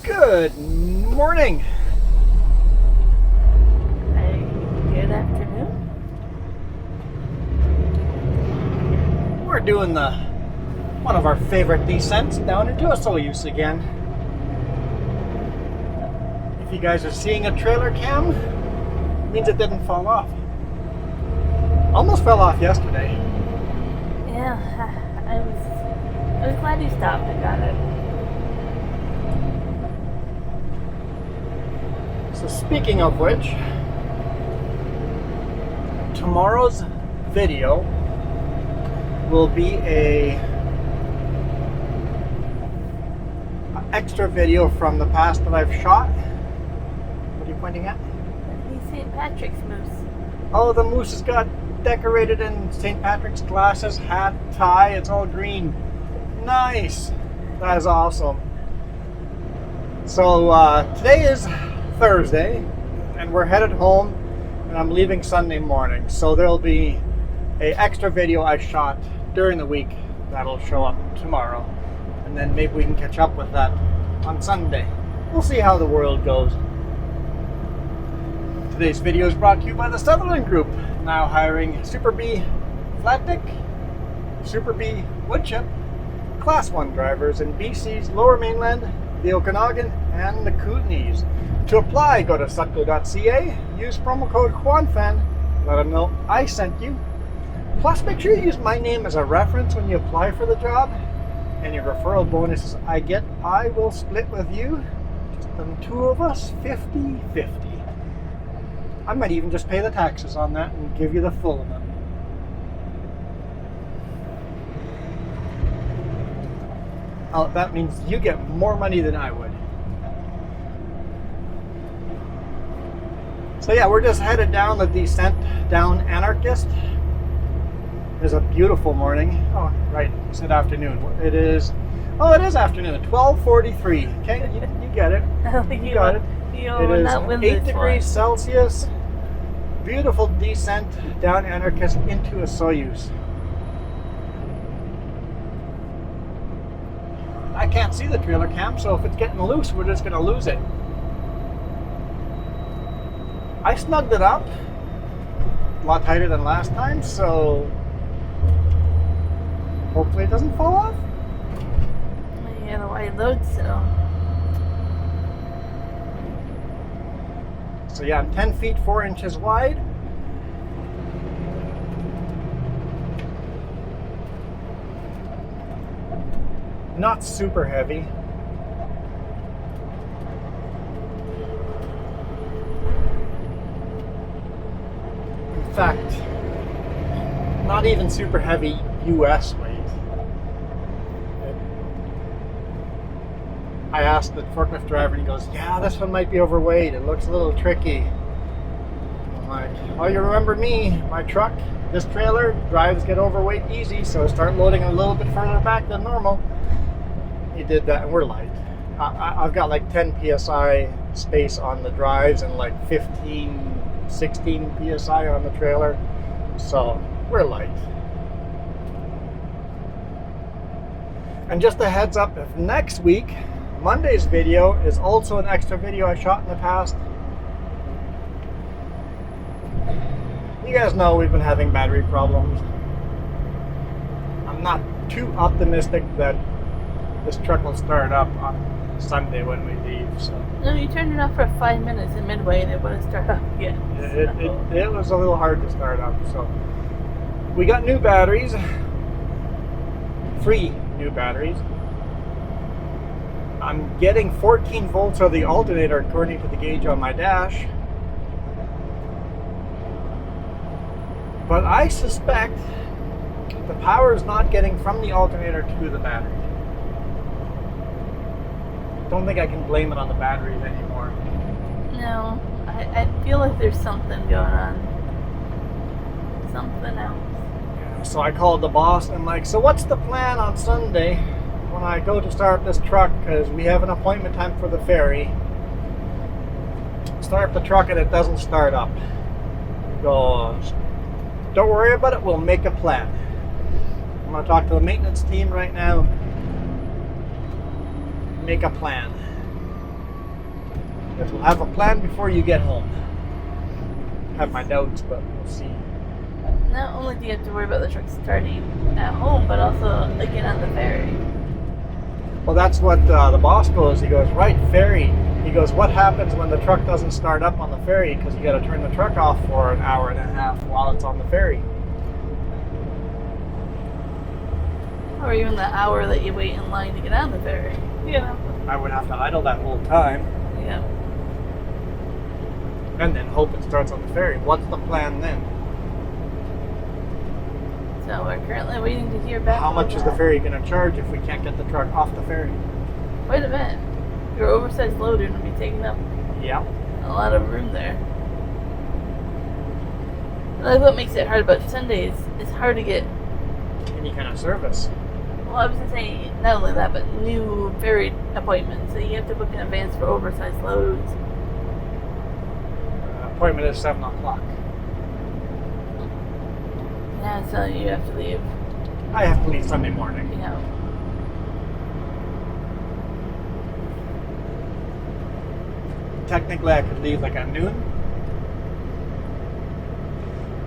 Good morning. Good afternoon. We're doing one of our favorite descents down into Osoyoos again. If you guys are seeing a trailer cam, it means it didn't fall off. Almost fell off yesterday. Yeah, I was glad you stopped and got it. So speaking of which, tomorrow's video will be a extra video from the past that I've shot. What are you pointing at? The St. Patrick's moose. Oh, the moose has got decorated in St. Patrick's glasses, hat, tie. It's all green. Nice. That is awesome. So today is Thursday, and we're headed home, and I'm leaving Sunday morning. So there'll be a extra video I shot during the week that'll show up tomorrow, and then maybe we can catch up with that on Sunday. We'll see how the world goes. Today's video is brought to you by the Sutherland Group, now hiring Super B flat dick, Super B wood chip, Class 1 drivers in BC's Lower Mainland, the Okanagan, and the Kootenays. To apply, go to sutco.ca, use promo code JuanFan, let them know I sent you. Plus, make sure you use my name as a reference when you apply for the job. Any referral bonuses I get, I will split with you. Just the two of us, 50-50. I might even just pay the taxes on that and give you the full amount. Oh, that means you get more money than I would. So yeah, we're just headed down the descent down Anarchist. It's a beautiful morning. Oh, right, I said afternoon. It is afternoon, 12:43. Okay, you get it. You got it. It is 8 degrees Celsius. Beautiful descent down Anarchist into Osoyoos. I can't see the trailer cam, so if it's getting loose, we're just going to lose it. I snugged it up a lot tighter than last time, so hopefully it doesn't fall off. Yeah, the wide load So yeah, I'm 10 feet 4 inches wide. Not super heavy. In fact, not even super heavy US weight. I asked the forklift driver, and he goes, yeah, this one might be overweight. It looks a little tricky. I'm like, oh, you remember me, my truck, this trailer, drives get overweight easy, so I start loading a little bit further back than normal. He did that, and we're light. I've got like 10 PSI space on the drives and like 15, 16 PSI on the trailer. So we're light. And just a heads up, if next week, Monday's video is also an extra video I shot in the past. You guys know we've been having battery problems. I'm not too optimistic that this truck will start up on Sunday when we leave. So No, you turned it off for 5 minutes in midway and it wouldn't start up again. It was a little hard to start up. So we got new batteries, free new batteries. I'm getting 14 volts of the alternator according to the gauge on my dash. But I suspect the power is not getting from the alternator to the battery. Don't think I can blame it on the batteries anymore. No, I feel like there's something going on. Something else. Yeah, so I called the boss and I'm like, so what's the plan on Sunday when I go to start this truck? Because we have an appointment time for the ferry. Start the truck and it doesn't start up. He goes, don't worry about it, we'll make a plan. I'm going to talk to the maintenance team right now. Make a plan. But we'll have a plan before you get home. Have my doubts, but we'll see. Not only do you have to worry about the truck starting at home, but also again on the ferry. Well, that's what the boss goes. He goes, right, ferry. He goes, what happens when the truck doesn't start up on the ferry? Because you got to turn the truck off for an hour and a half while it's on the ferry. Or even the hour that you wait in line to get on the ferry. You know? I would have to idle that whole time Yeah. and then hope it starts on the ferry. What's the plan then? So we're currently waiting to hear back. How from much is the that. ferry going to charge if we can't get the truck off the ferry? Wait a minute. Your oversized load is going to be taking up Yeah. a lot of room there. And that's what makes it hard about Sundays. It's hard to get. Any kind of service. Well, I was going to say, not only that, but new ferry appointments. So you have to book in advance for oversized loads. Appointment is 7 o'clock. Yeah, so you have to leave, I have to leave Sunday morning. you know. Technically, I could leave like at noon.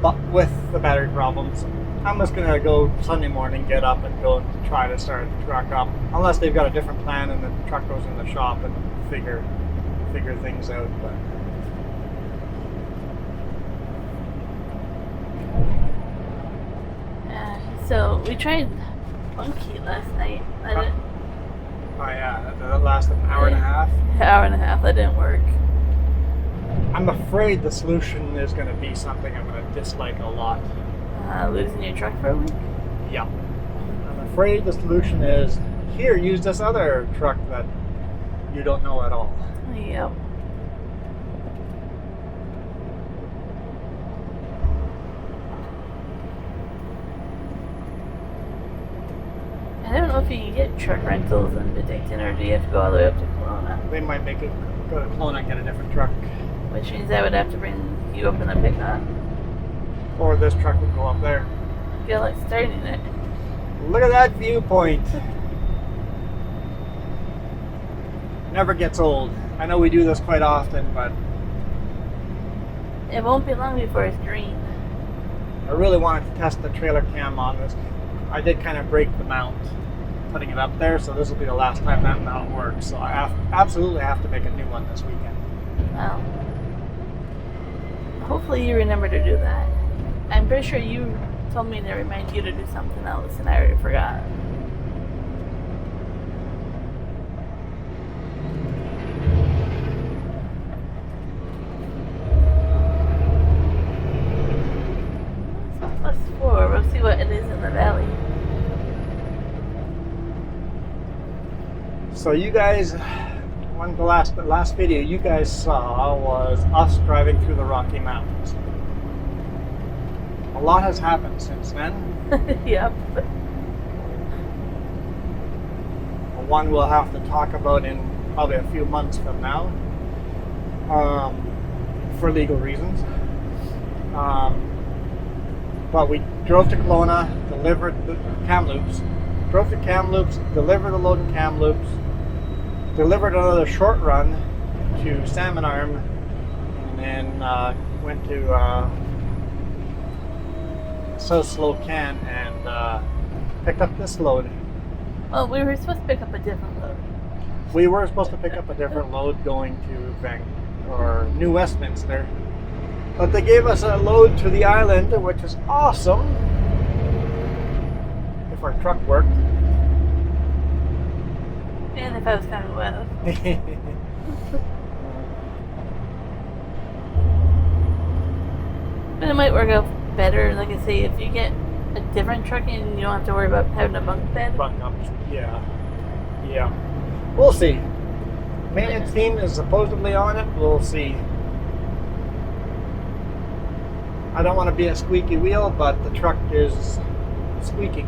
But with the battery problems, I'm just going to go Sunday morning, get up and go and try to start the truck up. Unless they've got a different plan and the truck goes in the shop and figure things out. But So we tried Monkey last night. that lasted an hour and a half. Hour and a half. That didn't work. I'm afraid the solution is going to be something I'm going to dislike a lot. Losing your truck for a week. Yeah. I'm afraid the solution is, here, use this other truck that you don't know at all. Yep. I don't know if you can get truck rentals in Bennington, or do you have to go all the way up to Kelowna? They might make it go to Kelowna and get a different truck. Which means I would have to bring you up in a pickup. Or this truck would go up there. I feel like starting it. Look at that viewpoint. Never gets old. I know we do this quite often, but It won't be long before it's green. I really wanted to test the trailer cam on this. I did kind of break the mount putting it up there, so this will be the last time that mount works. So I absolutely have to make a new one this weekend. Well, hopefully you remember to do that. I'm pretty sure you told me to remind you to do something else, and I already forgot. +4. We'll see what it is in the valley. So you guys, the last video you guys saw was us driving through the Rocky Mountains. A lot has happened since then. Yep. One we'll have to talk about in probably a few months from now, for legal reasons. But we drove to Kelowna, delivered the Kamloops, drove to Kamloops, delivered a load in Kamloops, delivered another short run to Salmon Arm, and then went to South Slocan and picked up this load. Well, we were supposed to pick up a different load. We were supposed to pick up a different load going to New Westminster, but they gave us a load to the island, which is awesome. If our truck worked. And if I was coming with. But it might work out better, like I say, if you get a different truck and you don't have to worry about having a bunk bed. Bunk up, yeah. We'll see. Maintenance team is supposedly on it. We'll see. I don't want to be a squeaky wheel, but the truck is squeaking.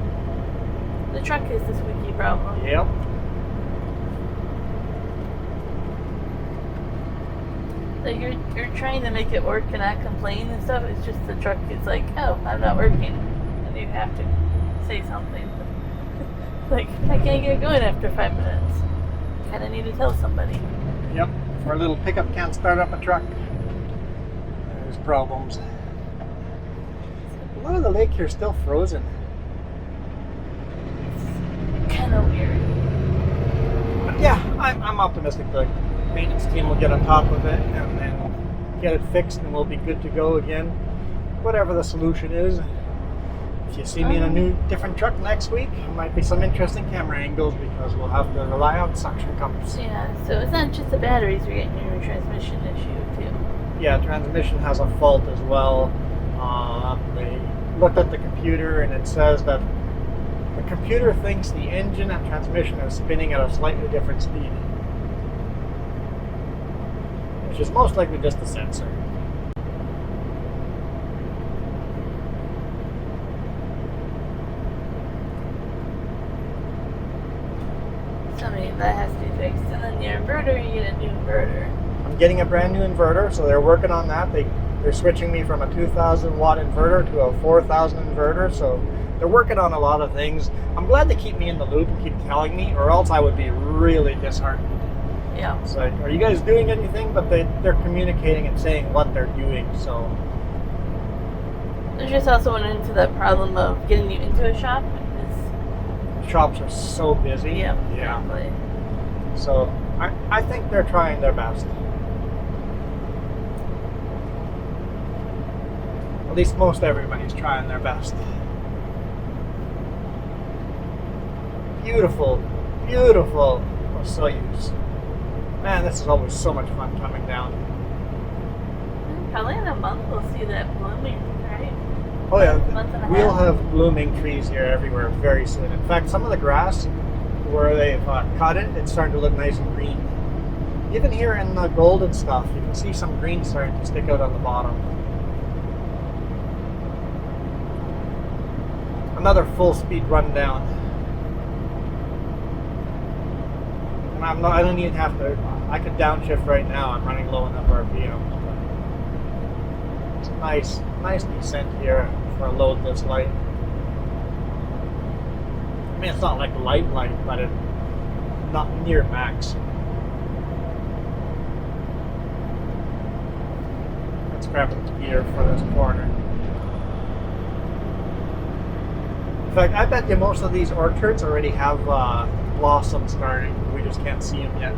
The truck is the squeaky problem. Yep. So you're trying to make it work and not complain and stuff. It's just the truck is like, oh, I'm not working, and you have to say something. Like, I can't get going after 5 minutes. Kind of need to tell somebody. Yep. our little pickup can't start up a truck, there's problems. A lot of the lake here is still frozen. It's kind of weird. But yeah, I'm optimistic the maintenance team will get on top of it and then get it fixed and we'll be good to go again. Whatever the solution is. If you see me in a new, different truck next week, there might be some interesting camera angles because we'll have to rely on suction cups. Yeah, so it's not just the batteries we're getting your transmission issue too. Yeah, transmission has a fault as well. They looked at the computer and it says that the computer thinks the engine and transmission are spinning at a slightly different speed, which is most likely just a sensor. I mean, that has to be fixed. And then your inverter, you get a new inverter. I'm getting a brand new inverter, so they're working on that. They're switching me from a 2,000 watt inverter to a 4,000 inverter, so they're working on a lot of things. I'm glad they keep me in the loop and keep telling me, or else I would be really disheartened. Yeah. It's like, are you guys doing anything? But they're communicating and saying what they're doing, so. There's just also went into that problem of getting you into a shop. Shops are so busy. Yeah. Exactly. So I think they're trying their best. At least most everybody's trying their best. Beautiful, beautiful Osoyoos. Man, this is always so much fun coming down. Probably in a month we'll see that blooming, right? Oh yeah, Month and a we'll half. have blooming trees here everywhere very soon. In fact, some of the grass where they've cut it, it's starting to look nice and green. Even here in the golden stuff, you can see some green starting to stick out on the bottom. Another full speed run down. And I don't even have to, I could downshift right now. I'm running low enough RPMs. But it's a nice descent here for a load this light. I mean, it's not like light, but it's not near max. Let's grab the gear for this corner. In fact, I bet you most of these orchards already have blossoms starting. We just can't see them yet.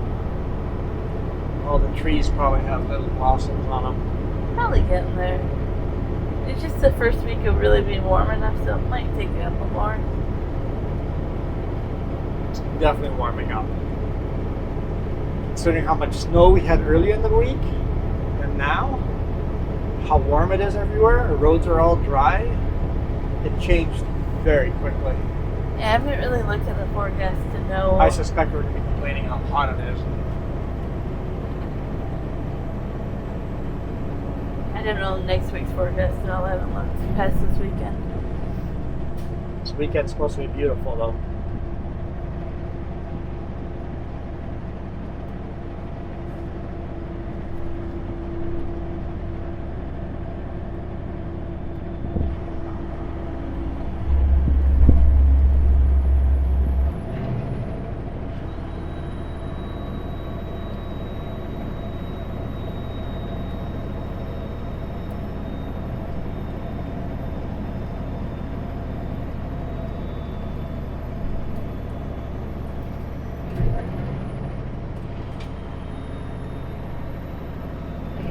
All the trees probably have little blossoms on them. Probably getting there. It's just the first week of really being warm enough, so it might take a couple more. It's definitely warming up. Considering how much snow we had earlier in the week, and now, how warm it is everywhere, the roads are all dry, it changed very quickly. Yeah, I haven't really looked at the forecast to know. I suspect we're going to be complaining how hot it is. I don't know next week's forecast and all. I haven't looked past this weekend. This weekend's supposed to be beautiful though.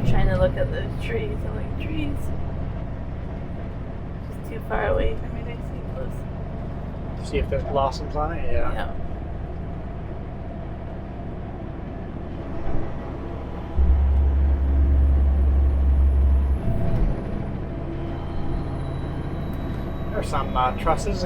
Trying to look at those trees. I'm like, trees? Just too far away for me to see close. See if there's blossoms on it? Yeah. Yeah. There's some trusses.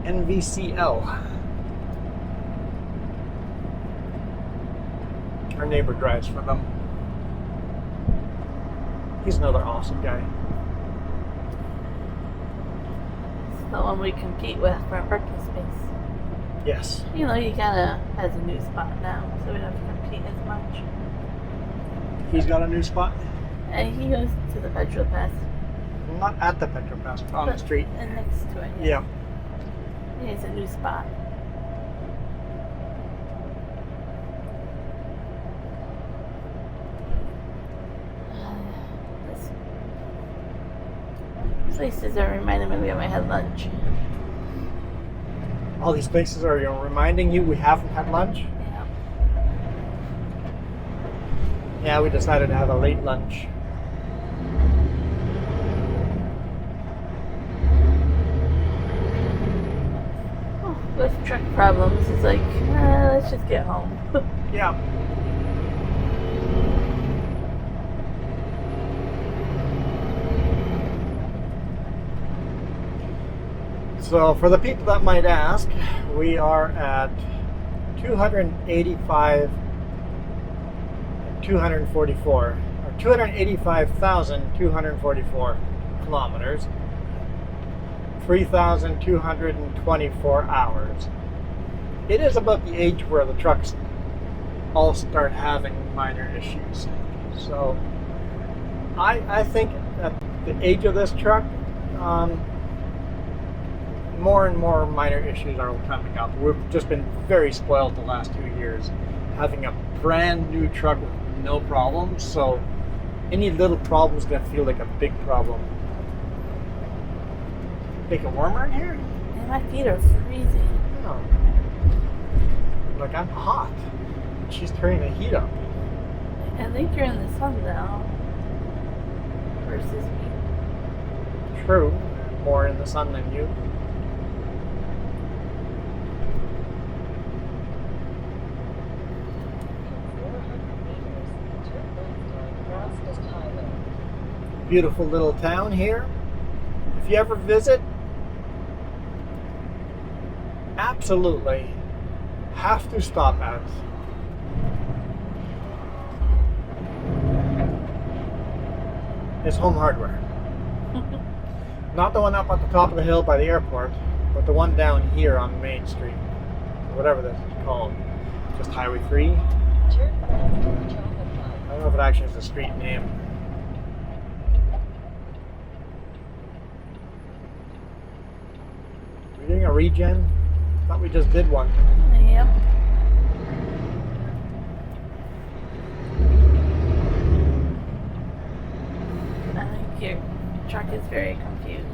NVCL. Our neighbor drives for them. He's another awesome guy. It's the one we compete with for our parking space. Yes. You know, he kind of has a new spot now, so we don't have to compete as much. He's got a new spot? And he goes to the petrol pass. Not at the petrol pass, on the street. And next to it. Yeah. He has a new spot. These places are reminding me when we had lunch. All these places are reminding you we haven't had lunch. Yeah. Yeah, we decided to have a late lunch. With truck problems, it's like, let's just get home. Yeah. So, for the people that might ask, we are at 285 and 244, or 285,244 kilometers. 3,224 hours. It is about the age where the trucks all start having minor issues. So I think at the age of this truck, more and more minor issues are coming up. We've just been very spoiled the last 2 years, having a brand new truck with no problems. So any little problem is going to feel like a big problem. Make it warmer in here? And my feet are freezing. Oh. Like I'm hot. She's turning the heat up. I think you're in the sun now. Versus me. True. More in the sun than you. Beautiful little town here. If you ever visit, absolutely have to stop at is Home Hardware. Not the one up at the top of the hill by the airport, but the one down here on Main Street, whatever this is called. Just Highway 3. I don't know if it actually has a street name. Are we doing a regen? I thought we just did one. Yep. I think your truck is very confused.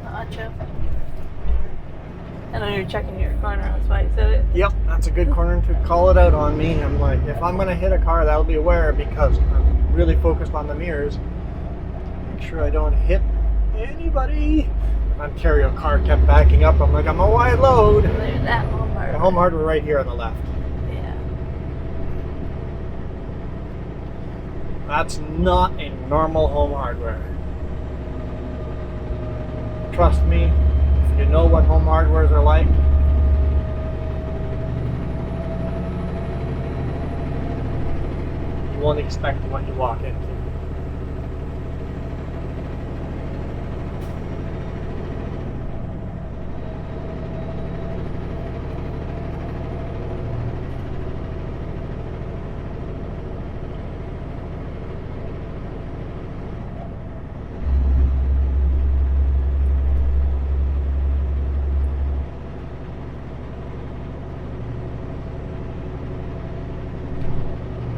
Gotcha. I know you're checking your corner, that's why I said it. Yep, that's a good corner to call it out on me. I'm like, if I'm gonna hit a car, that'll be aware because I'm really focused on the mirrors. Make sure I don't hit anybody. Ontario car kept backing up. I'm like, I'm a wide load. There's that Home Hardware. The Home Hardware right here on the left. Yeah. That's not a normal Home Hardware. Trust me, if you know what Home Hardwares are like, you won't expect what you walk into.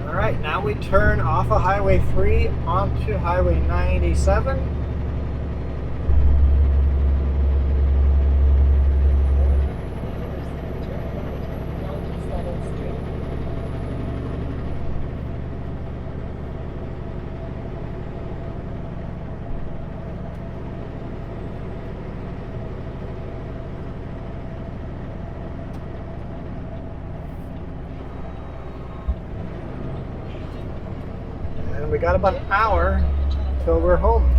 Alright, now we turn off of Highway 3 onto Highway 97. And we got about an hour till we're home.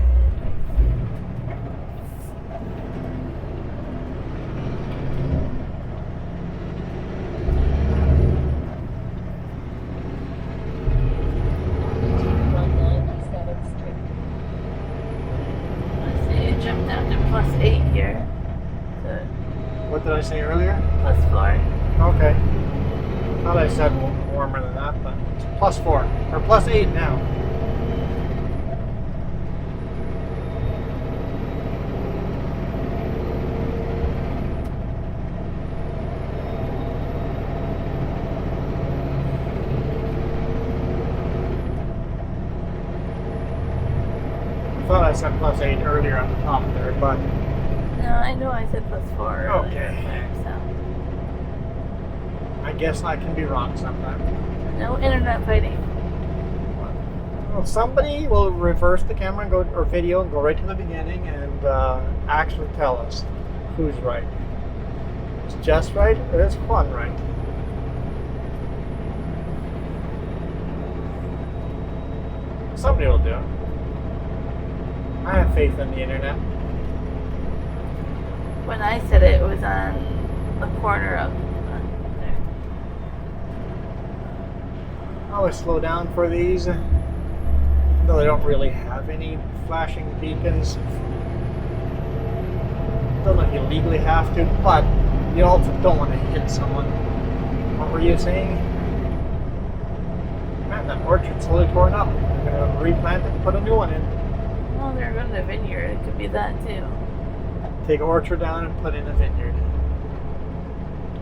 I see it jumped down to +8 here. So What did I say earlier? +4. Okay. Thought I said warmer than that, but it's +4 or +8 now. I thought I said +8 earlier on the top there, but No, I know I said +4 earlier. Okay. So. I guess I can be wrong sometimes. No internet fighting. Well, somebody will reverse the camera and go, or video, and go right to the beginning and actually tell us who's right. Is Jess right or is Juan right? Somebody will do it. I have faith in the internet. When I said it, it was on the corner of there. I always slow down for these. Though they don't really have any flashing beacons. Don't know if you legally have to, but you also don't want to hit someone. What were you saying? Man, that orchard's totally torn up. They're going to replant it and put a new one in. Well, they're going to the vineyard. It could be that too. Take an orchard down and put in a vineyard.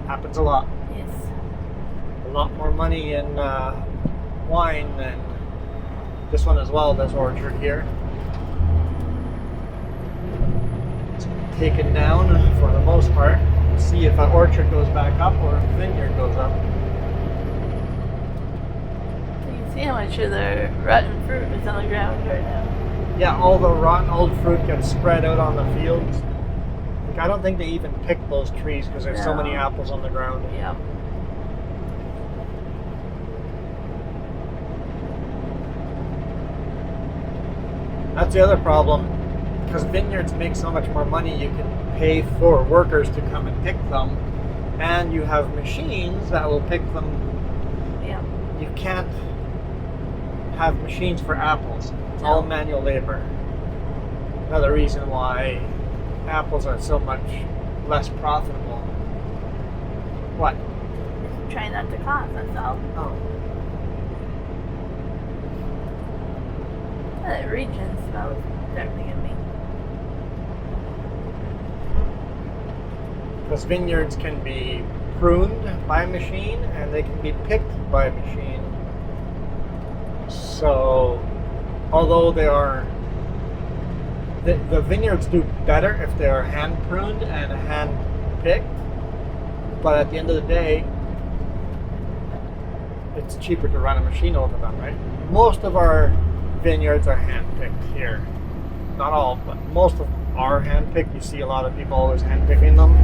Happens a lot. Yes. A lot more money in wine than this one as well, this orchard here. It's taken down for the most part. We'll see if an orchard goes back up or a vineyard goes up. You can see how much of the rotten fruit is on the ground right now. Yeah, all the rotten old fruit gets spread out on the fields. Like, I don't think they even pick those trees because there's so No. many apples on the ground. Yeah. That's the other problem. Because vineyards make so much more money, you can pay for workers to come and pick them. And you have machines that will pick them. Yeah. You can't have machines for apples. It's No. all manual labor. Another reason why apples are so much less profitable. What? Try not to cough, that's all. Oh. That region smells everything in me. Because vineyards can be pruned by a machine and they can be picked by a machine. So, although they are, the vineyards do better if they are hand pruned and hand picked, but at the end of the day, it's cheaper to run a machine over them, right? Most of our vineyards are hand picked here. Not all, but most of them are hand picked. You see a lot of people always hand picking them.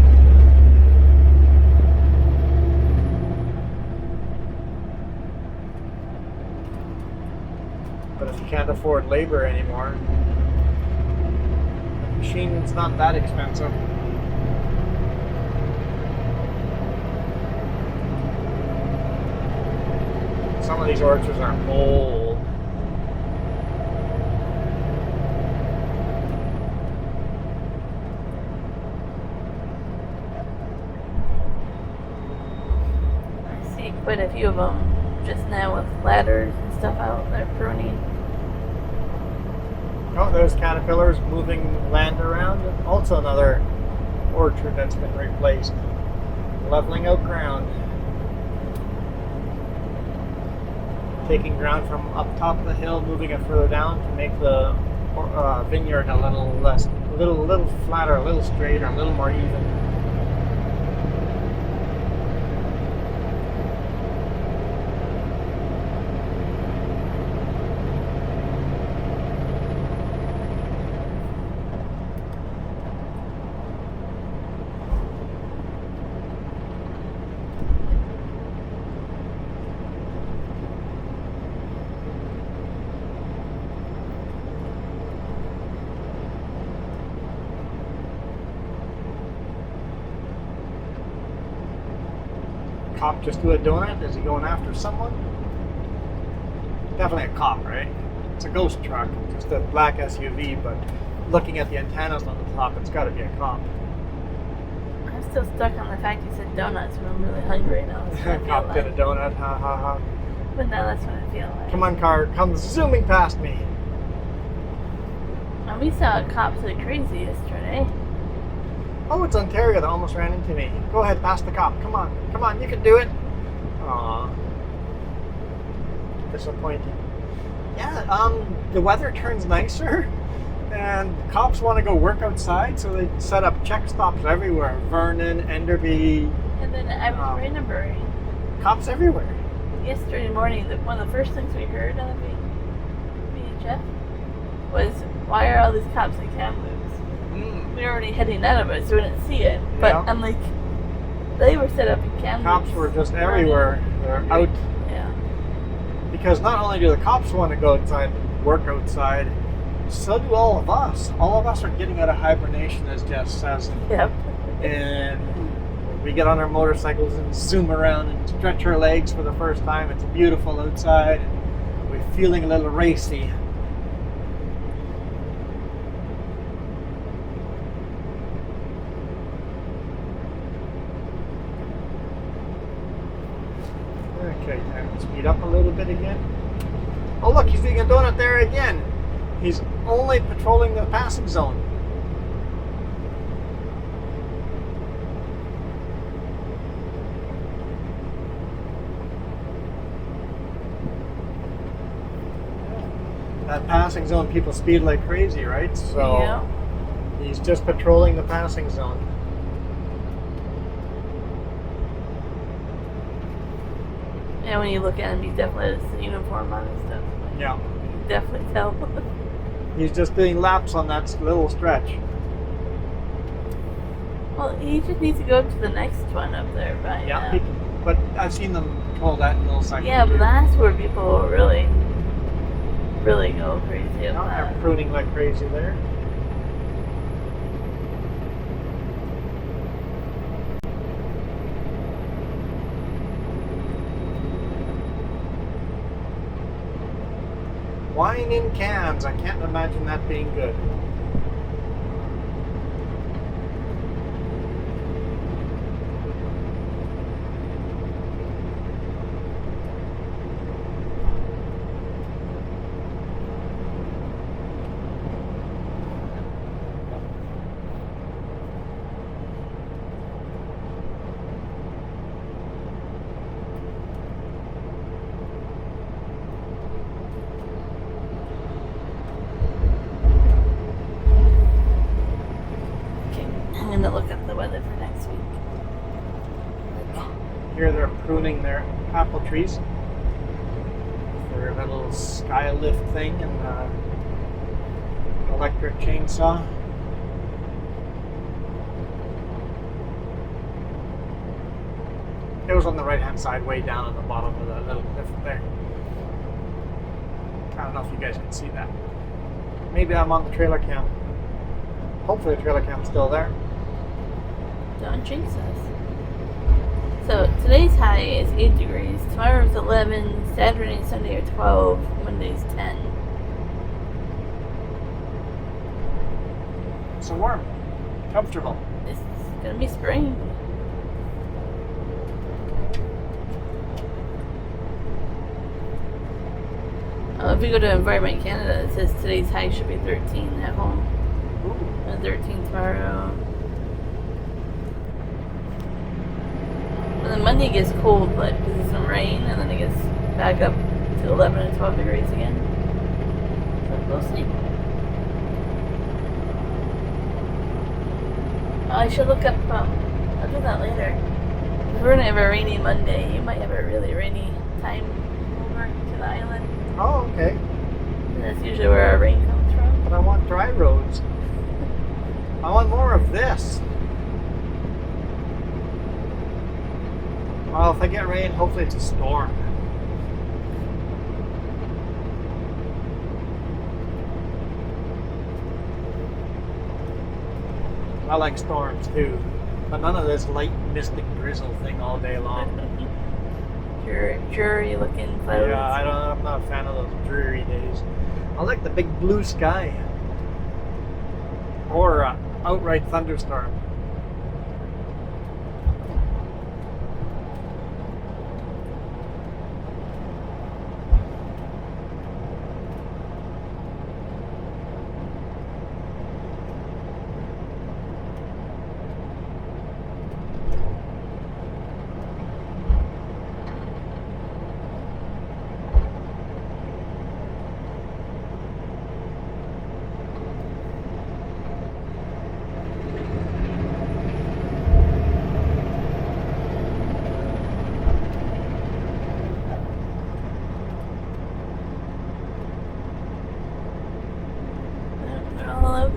But if you can't afford labor anymore, the machine's not that expensive. Some of these orchards are old. I see quite a few of them just now with ladders and stuff out. They're pruning. Oh, there's caterpillars moving land around. Also another orchard that's been replaced. Leveling out ground. Taking ground from up top of the hill, moving it further down to make the vineyard a little less, a little flatter, a little straighter, a little more even. Cop just do a donut? Is he going after someone? Definitely a cop, right? It's a ghost truck, just a black SUV, but looking at the antennas on the top, it's got to be a cop. I I'm still stuck on the fact you said donuts when I'm really hungry now. That's what I feel Cop did a like. donut, ha ha ha. But now that's what I feel like. Come on, car, come zooming past me. And we saw cops like crazy yesterday. Oh, it's Ontario that almost ran into me. Go ahead, pass the cop. Come on, you can do it. Aw. Disappointing. Yeah, the weather turns nicer, and cops want to go work outside, so they set up check stops everywhere. Vernon, Enderby. And then I was remembering Cops everywhere. yesterday morning that one of the first things we heard on the VHF was, why are all these cops in Kamloops? We were already heading out of it, so we didn't see it. But Yeah. I'm like, they were set up in Kamloops. Cops were just everywhere. They're out. Yeah. Because not only do the cops want to go outside and work outside, so do all of us. All of us are getting out of hibernation, as Jess says. Yep. And we get on our motorcycles and zoom around and stretch our legs for the first time. It's beautiful outside. And we're feeling a little racy. Okay, time to speed up a little bit again. Oh look, he's doing a donut there again. He's only patrolling the passing zone. That passing zone, people speed like crazy, right? So Yeah. he's just patrolling the passing zone. And when you look at him, he definitely has the uniform on and stuff. Yeah. You can definitely tell. He's just doing laps on that little stretch. Well, he just needs to go to the next one up there, right? Yeah. But I've seen them pull that little section. Yeah, but too. that's where people really go crazy Yeah, about they're that. pruning like crazy there. Wine in cans. I can't imagine that being good. Okay, I'm gonna look up the weather for next week. Here they're pruning their apple trees. Their little sky lift thing and electric chainsaw. It was on the right hand side, way down at the bottom of that little lift there. I don't know if you guys can see that. Maybe I'm on the trailer cam. Hopefully the trailer cam's still there. Don't jinx us. So today's high is 8 degrees. Tomorrow's 11. Saturday and Sunday are 12. Monday's 10. So warm, comfortable. It's gonna be spring. If you go to Environment Canada, it says today's high should be 13 at home. Ooh. And 13 tomorrow. And then Monday gets cold, but there's some rain, and then it gets back up to 11 and 12 degrees again. So we'll see. I should look up, I'll do that later. If we're gonna have a rainy Monday, you might have a really rainy time over to the island. Oh, okay. And that's usually where our rain comes from. But I want dry roads. I want more of this. Well, if I get rain, hopefully it's a storm. I like storms too, but none of this light mystic drizzle thing all day long. Dreary looking clouds. Yeah, I'm not a fan of those dreary days. I like the big blue sky. Or outright thunderstorm.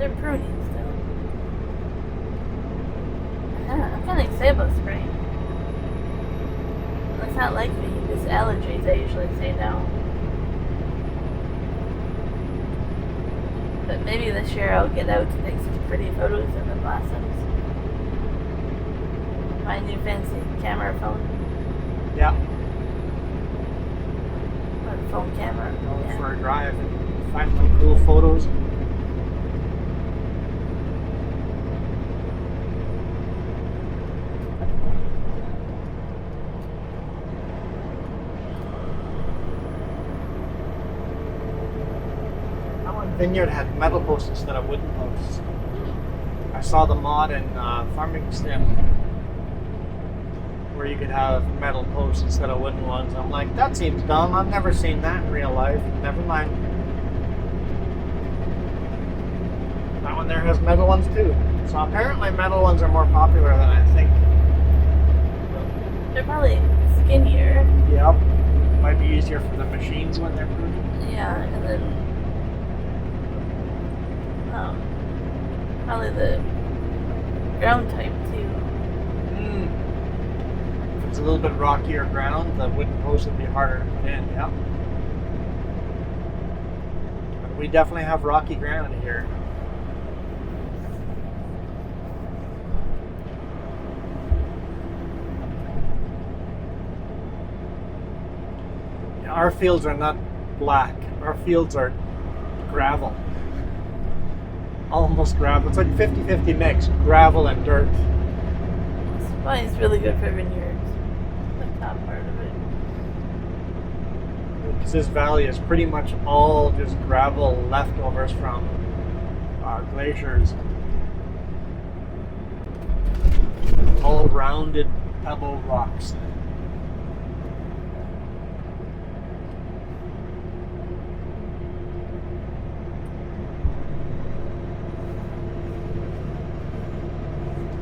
They're pruning still. I'm kind of excited about spring. It's not like me. This allergies, I usually say no. But maybe this year I'll get out to take some pretty photos of the blossoms. My new fancy camera phone. Yeah. Or phone camera. Go Yeah. for a drive and find some cool photos. That one vineyard had metal posts instead of wooden posts. I saw the mod in Farming Sim where you could have metal posts instead of wooden ones. I'm like, that seems dumb. I've never seen that in real life. Never mind. That one there has metal ones too. So apparently metal ones are more popular than I think. They're probably skinnier. Yep. Might be easier for the machines when they're pruning. Yeah, and then probably the ground type too. If it's a little bit rockier ground, the wooden post would be harder to put in. Yep. But we definitely have rocky ground here. Our fields are not black. Our fields are gravel. Almost gravel. It's like 50-50 mix, gravel and dirt. It's really good for vineyards. The top part of it. Because this valley is pretty much all just gravel leftovers from glaciers. All rounded pebble rocks.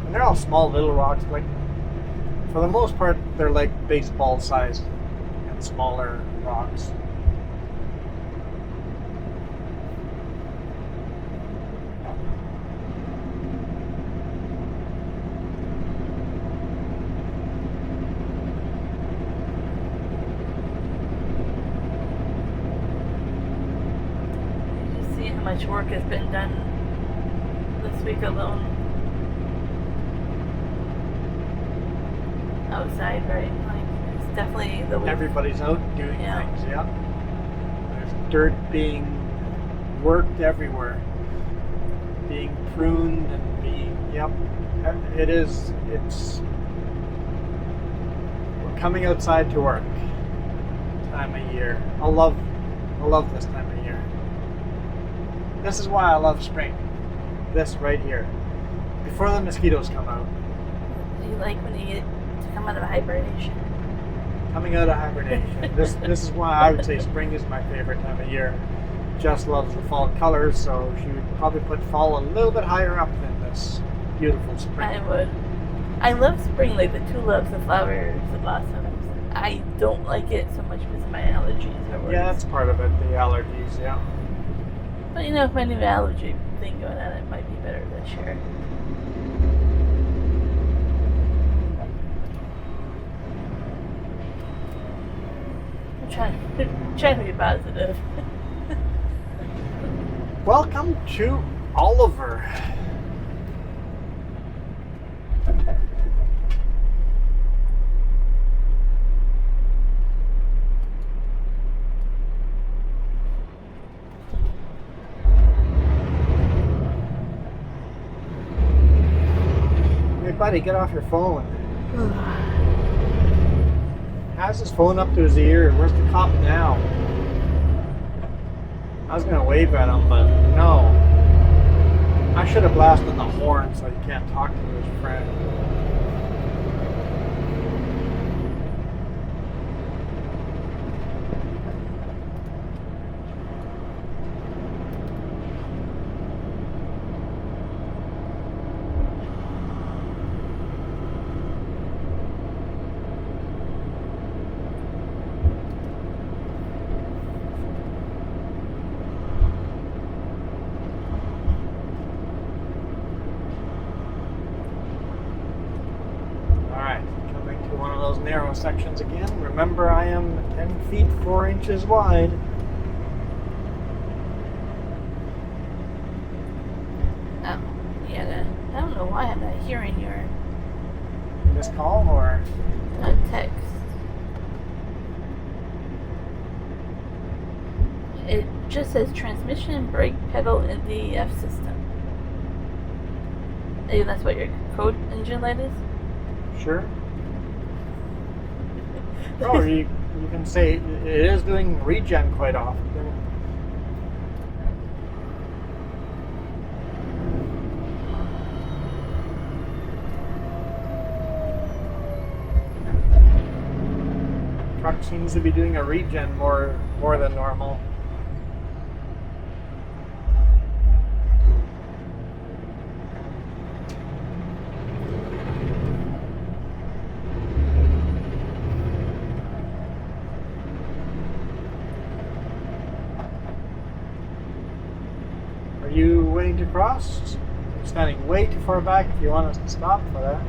And they're all small little rocks, like for the most part they're like baseball sized and smaller rocks. You see how much work has been done this week alone. Outside, right? Like, it's definitely the week. Everybody's out doing Yeah. things, yeah. There's dirt being worked everywhere. Being pruned and being, yep. It's, we're coming outside to work time of year. I love this time of year. This is why I love spring. This right here. Before the mosquitoes come out. You like when you get to come out of hibernation. Coming out of hibernation. This is why I would say spring is my favorite time of year. Jess loves the fall colors, so she would probably put fall a little bit higher up than this beautiful spring. I would. I love spring, like the tulips, the flowers, the blossoms. I don't like it so much because of my allergies or worse. Yeah, that's part of it, the allergies, yeah. But you know, if my new allergy thing going on, it might be better this year. I'm trying to be positive. Welcome to Oliver. Hey buddy, get off your phone. Has his phone up to his ear. Where's the cop now? I was gonna wave at him, but no. I should have blasted the horn so he can't talk to his friend. narrow sections again. Remember, I am 10 feet 4 inches wide. Oh, yeah. I don't know why I'm not hearing your This call or text. It just says transmission, brake pedal, and DEF system. Maybe that's what your code engine light is? sure. Or you can say it is doing regen quite often. Truck seems to be doing a regen more than normal. Are you waiting to cross? I'm standing way too far back if you want us to stop for that.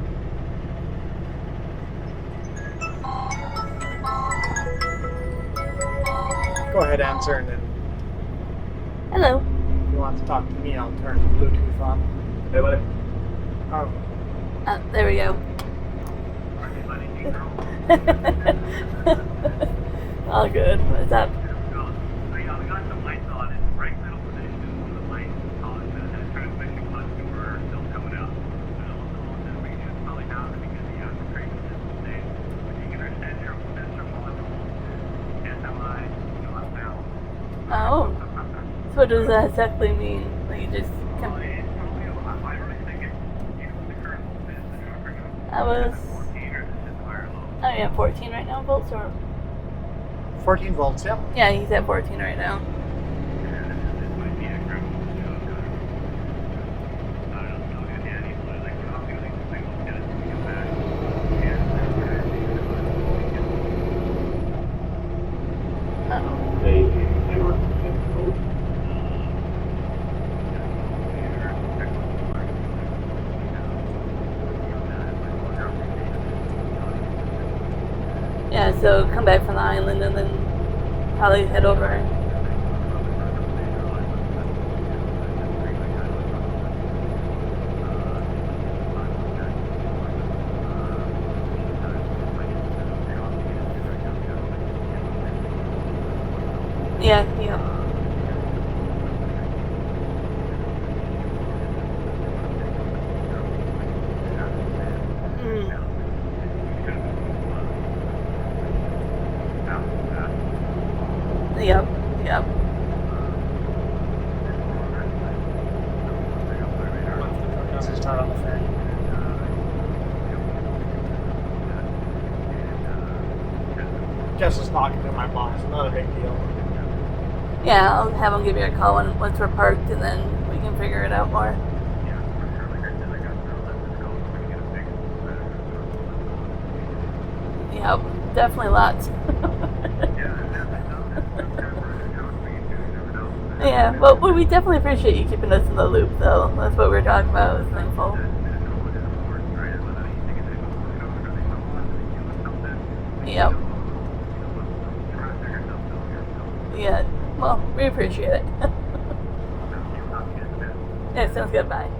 Go ahead, answer, and then Hello. if you want to talk to me, I'll turn the Bluetooth on. Hey, buddy. Oh, There we go. All good. What's up? We got some lights on in right middle position. The lights on the transmission clutch were still coming out. We should probably have it because the crazy system today. But you can understand your sensor module, SMI, not now. Oh. So what does that exactly mean? Like you just come. It's probably I really think it's the current voltage that you're bringing up. I was. 14 or this is higher or low. I'm at 14 right now, volts or. 14 volts, yep. Yeah, he's at 14 right now. This might be extra. I don't know. Yeah, he's like, I'm going to think we'll get it when we get back. Uh-oh. They were Yeah, so come back from the island and then probably head over. Yeah, yeah. Yep, yep. Doesn't start on the fan. Jess is talking to my boss, not a big deal. Yeah, I'll have him give you a call once we're parked and then we can figure it out more. Yep, definitely lots. Yeah, well, we definitely appreciate you keeping us in the loop, though. That's what we're talking about. It's thankful. Yep. Yeah, well, we appreciate it. Yeah, sounds good. Bye.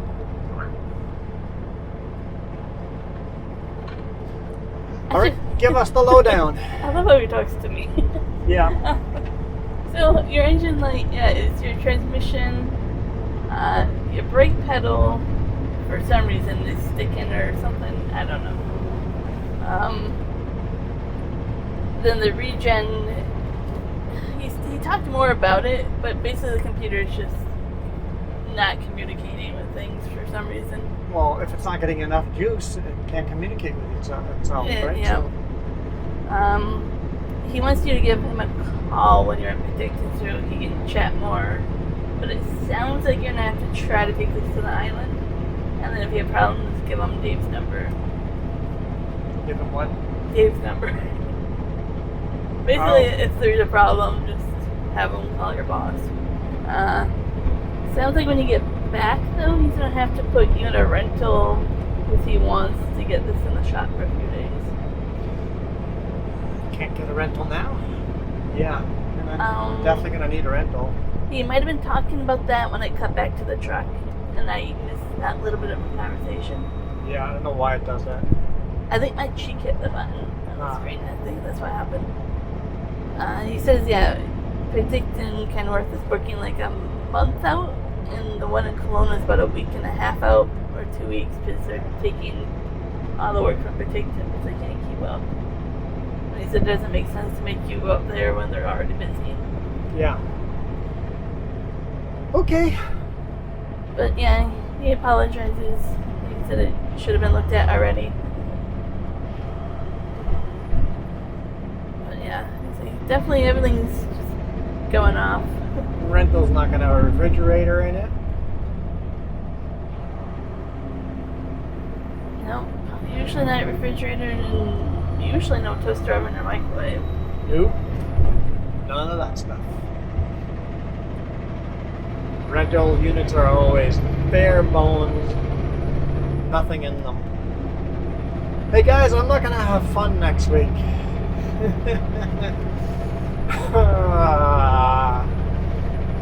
All right, give us the lowdown. I love how he talks to me. Yeah. So your engine light, yeah, is your transmission, your brake pedal, for some reason is sticking or something. I don't know. Then the regen, he talked more about it, but basically the computer is just not communicating with things for some reason. Well, if it's not getting enough juice, it can't communicate with itself, right? Yeah. So, He wants you to give him a call when you're predicted so he can chat more. But it sounds like you're going to have to try to take this to the island. And then if you have problems, give him Dave's number. give them what? Dave's number. Basically, if there's a problem, just have him call your boss. Sounds like when you get back, though, he's going to have to put you in a rental because he wants to get this in the shop for a few days. can't get a rental now. Yeah, definitely gonna need a rental. He might have been talking about that when I cut back to the truck, and I missed that little bit of a conversation. Yeah, I don't know why it does that. I think my cheek hit the button on the screen. I think that's what happened. He says, yeah, Penticton Kenworth is booking like a month out, and the one in Kelowna is about a week and a half out, or 2 weeks, because they're taking all the work from Penticton because they can't keep up. And he said it doesn't make sense to make you go up there when they're already busy. Yeah. Okay. But yeah, he apologizes. He said it should have been looked at already. But yeah, he's like, definitely everything's just going off. Rental's not gonna have a refrigerator in it. No, usually not refrigerator, and usually no toaster oven or microwave. Nope. None of that stuff. Rental units are always bare bones, nothing in them. Hey guys, I'm not gonna have fun next week.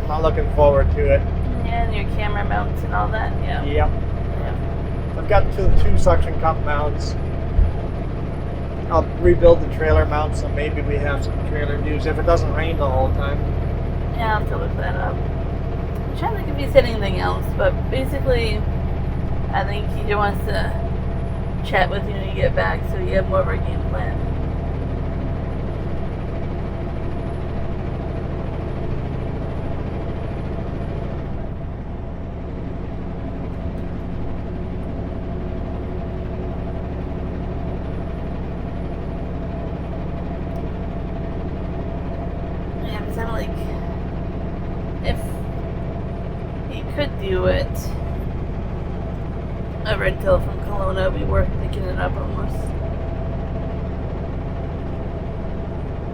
Not looking forward to it. Yeah, and your camera mounts and all that. Yeah. Yep. Yeah. I've got two suction cup mounts. I'll rebuild the trailer mount, so maybe we have some trailer news if it doesn't rain the whole time. Yeah, I'll have to look that up. I'm trying to think if he said anything else, but basically, I think he just wants to chat with you when you get back, so you have more of a game plan. Yeah, because I'm like, if he could do it, a rental from Kelowna would be worth picking it up almost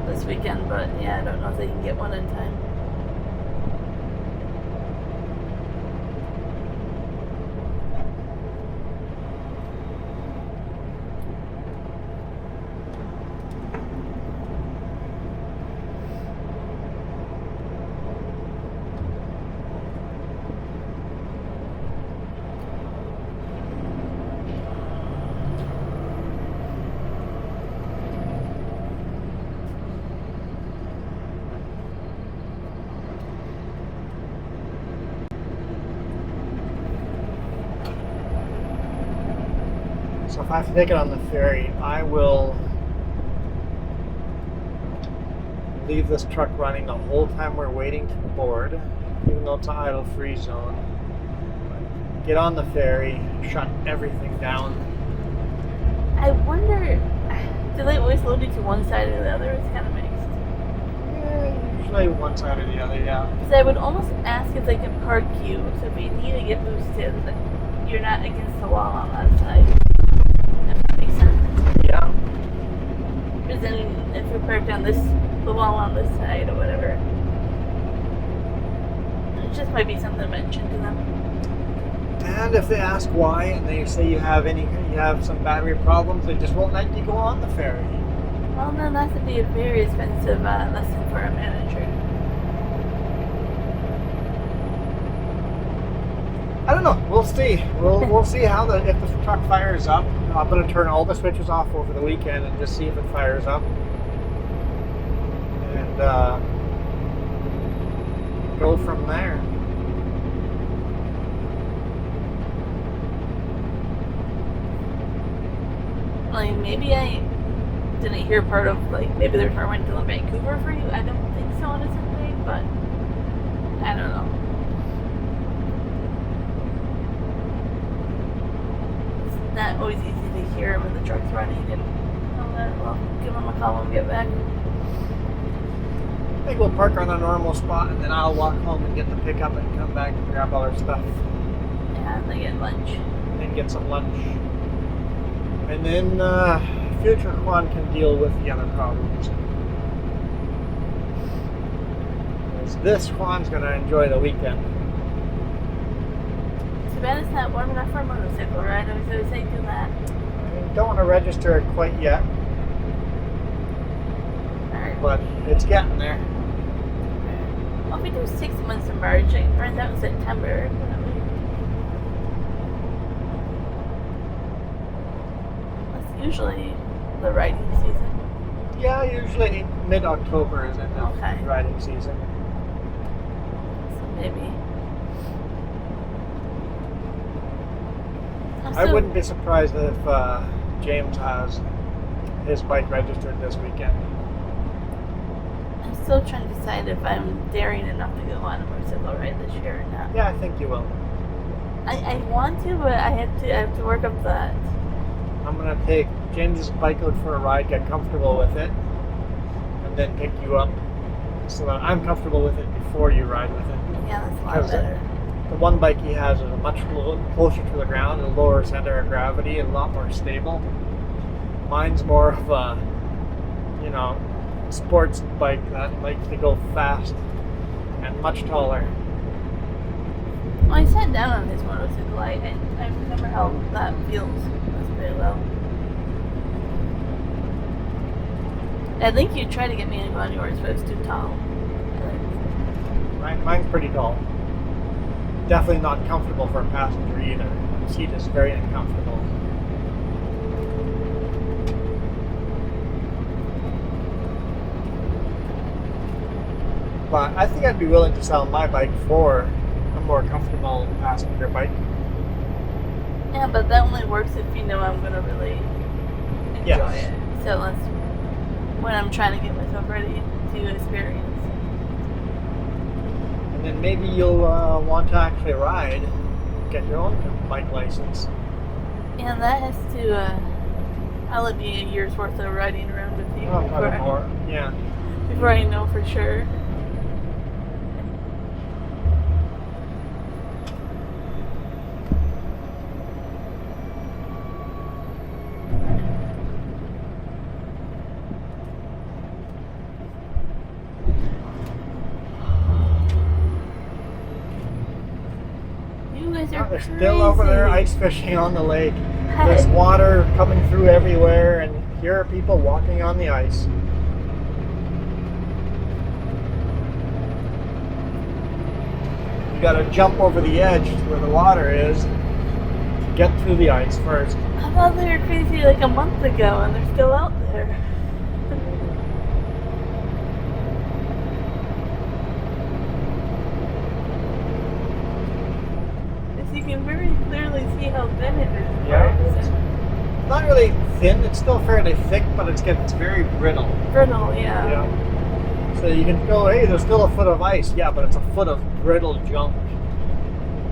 this weekend, but yeah, I don't know if they can get one in time. So if I have to take it on the ferry, I will leave this truck running the whole time we're waiting to board, even though it's an idle free zone. Get on the ferry, shut everything down. I wonder, do they always load it to one side or the other? It's kind of mixed. Yeah, usually one side or the other, yeah. Because I would almost ask if they can park you, so if you need to get boosted, you're not against the wall on that side. If that makes sense. Yeah. Because then if you're parked on the wall on this side or whatever, it just might be something mentioned to them. And if they ask why and they say you have some battery problems, they just won't let you go on the ferry. Well, then that would be a very expensive lesson for a manager. I don't know. We'll see. We'll see how if the truck fires up. I'm going to turn all the switches off over the weekend and just see if it fires up, and go from there. Like, maybe I didn't hear part of, like, maybe there's a rental in Vancouver for you. I don't think so, honestly, but I don't know. It's not always easy to hear when the truck's running and all that. Well, give them a call when we get back. I think we'll park on a normal spot, and then I'll walk home and get the pickup and come back and grab all our stuff. Yeah, and they get lunch. And then get some lunch. And then future Juan can deal with the other problems. Because this Juan's going to enjoy the weekend. Too bad it's not warm enough for a motorcycle ride. I was always saying do that. I don't want to register it quite yet. but it's getting there. Well, if we do 6 months of merging, it burns out in September. That's usually the riding season. Yeah, usually mid-October is in the Okay. riding season. So maybe. I wouldn't be surprised if James has his bike registered this weekend. I'm still trying to decide if I'm daring enough to go on a motorcycle ride this year or not. Yeah, I think you will. I want to, but I have to work up that. I'm going to take James's bike out for a ride, get comfortable with it, and then pick you up so that I'm comfortable with it before you ride with it. Yeah, that's a lot Because better. the one bike he has is much closer to the ground, a lower center of gravity, and a lot more stable. Mine's more of a, sports bike that likes to go fast and much taller. Well, I sat down on his motorcycle. I remember how that feels. That's pretty well. I think you tried to get me to go on yours, but it's too tall. Mine's pretty tall. Definitely not comfortable for a passenger either. The seat is very uncomfortable. But I think I'd be willing to sell my bike for a more comfortable passenger bike. Yeah, but that only works if you know I'm gonna really enjoy Yes. it. So that's when I'm trying to get myself ready to experience. And then maybe you'll want to actually ride, get your own bike license. And that has to probably be a year's worth of riding around with you Oh, probably more. Yeah. before I know for sure. They're still over there ice fishing on the lake. There's Hey. water coming through everywhere, and here are people walking on the ice. You gotta jump over the edge to where the water is to get through the ice first. I thought they were crazy like a month ago, and they're still out there. As you can very clearly see how thin it is. Yeah. It's not really thin, it's still fairly thick, but it's very brittle. Brittle, yeah. Yeah. So you can go, hey, there's still a foot of ice. Yeah, but it's a foot of brittle junk.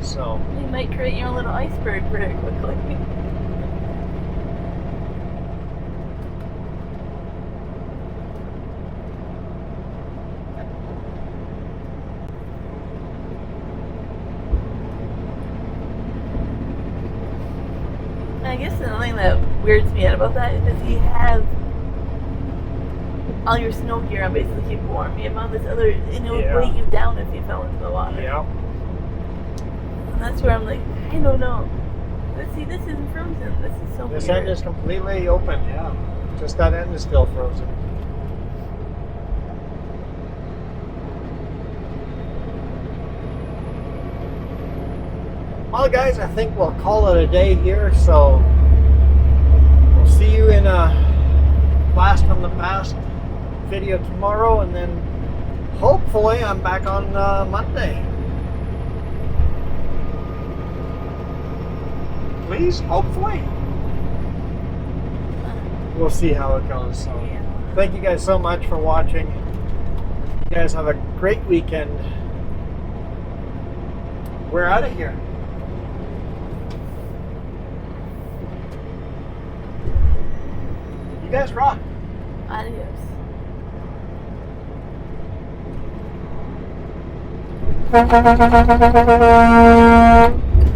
So. You might create your own little iceberg very quickly. I guess the thing that weirds me out about that is that you have all your snow gear on basically keep warm. You have all this other, and it would Yeah. weigh you down if you fell into the water. Yeah. And that's where I'm like, I don't know. Let's see, this isn't frozen. This is so This weird. end is completely open, yeah. Just that end is still frozen. Well, guys, I think we'll call it a day here. So we'll see you in a blast from the past video tomorrow, and then hopefully I'm back on Monday. Please, hopefully. We'll see how it goes. So Yeah. thank you guys so much for watching. You guys have a great weekend. We're out of here. You guys rock. Adios.